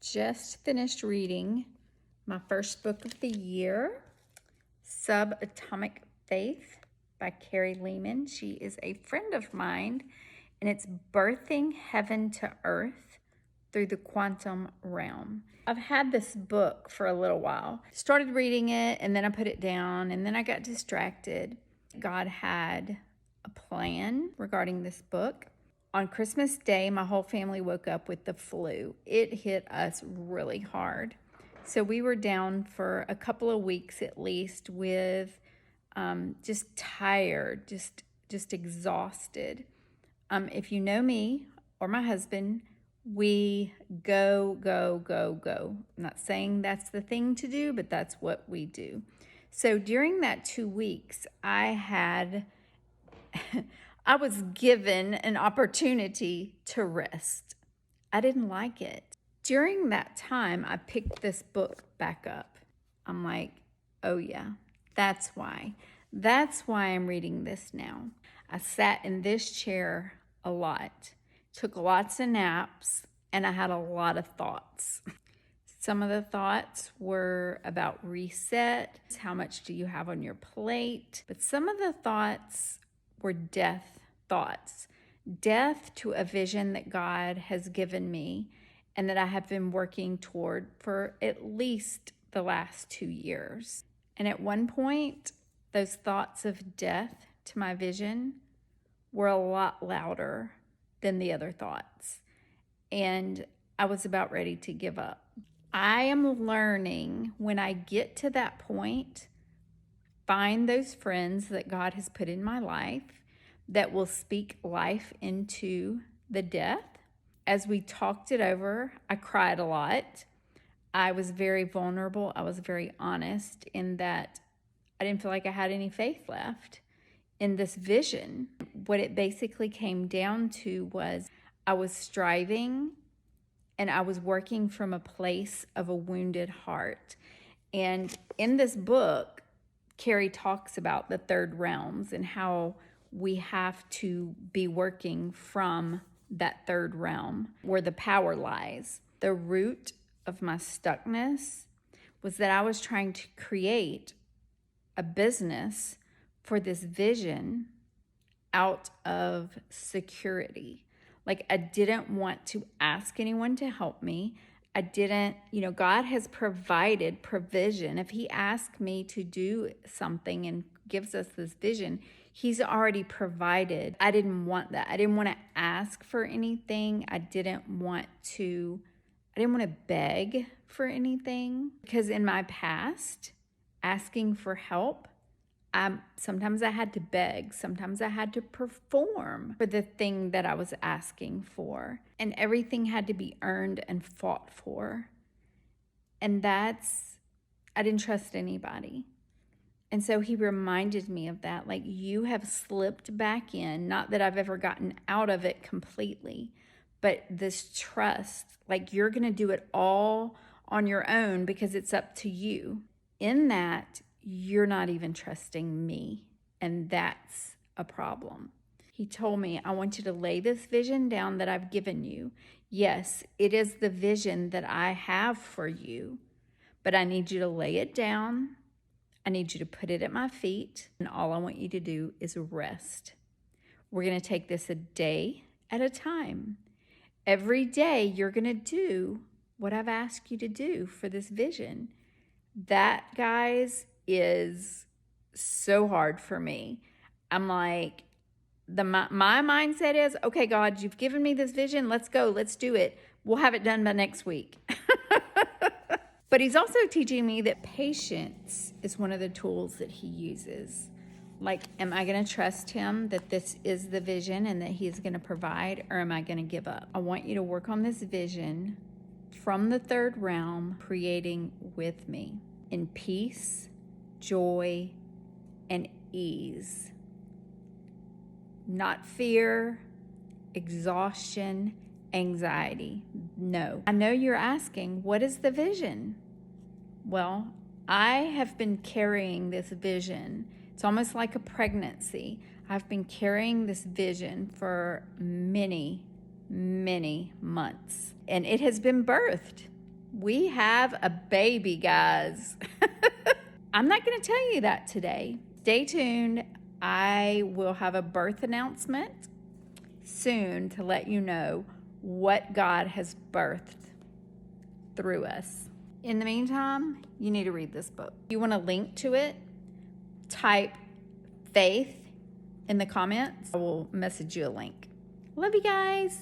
just finished reading my first book of the year, Subatomic Faith by Carrie Lehman. She is a friend of mine, and it's birthing heaven to earth through the quantum realm. I've had this book for a little while. Started reading it, and then I put it down, and then I got distracted. God had a plan regarding this book. On Christmas Day, my whole family woke up with the flu. It hit us really hard. So we were down for a couple of weeks at least with just tired, just exhausted. If you know me or my husband, we go. I'm not saying that's the thing to do, but that's what we do. So during that 2 weeks, I was given an opportunity to rest. I didn't like it. During that time, I picked this book back up. I'm like, oh yeah, that's why. That's why I'm reading this now. I sat in this chair a lot, took lots of naps, and I had a lot of thoughts. Some of the thoughts were about reset. How much do you have on your plate? But some of the thoughts were death thoughts. Death to a vision that God has given me and that I have been working toward for at least the last 2 years. And at one point, those thoughts of death to my vision were a lot louder than the other thoughts. And I was about ready to give up. I am learning when I get to that point, find those friends that God has put in my life that will speak life into the death. As we talked it over, I cried a lot. I was very vulnerable. I was very honest in that I didn't feel like I had any faith left in this vision. What it basically came down to was I was striving and I was working from a place of a wounded heart. And in this book, Carrie talks about the third realms and how we have to be working from that third realm where the power lies. The root of my stuckness was that I was trying to create a business for this vision out of security. Like, I didn't want to ask anyone to help me. I didn't, God has provided provision. If He asks me to do something and gives us this vision, He's already provided. I didn't want that. I didn't want to ask for anything. I didn't want to beg for anything, because in my past, asking for help, sometimes I had to beg. Sometimes I had to perform for the thing that I was asking for. And everything had to be earned and fought for. And I didn't trust anybody. And so He reminded me of that. Like, you have slipped back in, not that I've ever gotten out of it completely, but this trust, like you're going to do it all on your own because it's up to you. In that, you're not even trusting me. And that's a problem. He told me, I want you to lay this vision down that I've given you. Yes, it is the vision that I have for you, but I need you to lay it down. I need you to put it at my feet, and all I want you to do is rest. We're going to take this a day at a time. Every day you're going to do what I've asked you to do for this vision. That, guys, is so hard for me. I'm like, my mindset is, okay, God, you've given me this vision. Let's go. Let's do it. We'll have it done by next week. But He's also teaching me that patience is one of the tools that He uses. Like, am I going to trust Him that this is the vision and that He's going to provide, or am I going to give up? I want you to work on this vision from the third realm, creating with me in peace, joy, and ease. Not fear, exhaustion, anxiety. No. I know you're asking, what is the vision? Well, I have been carrying this vision. It's almost like a pregnancy. I've been carrying this vision for many, many months, and it has been birthed. We have a baby, guys. I'm not going to tell you that today. Stay tuned. I will have a birth announcement soon to let you know what God has birthed through us. In the meantime, you need to read this book. If you want a link to it, type faith in the comments. I will message you a link. Love you guys.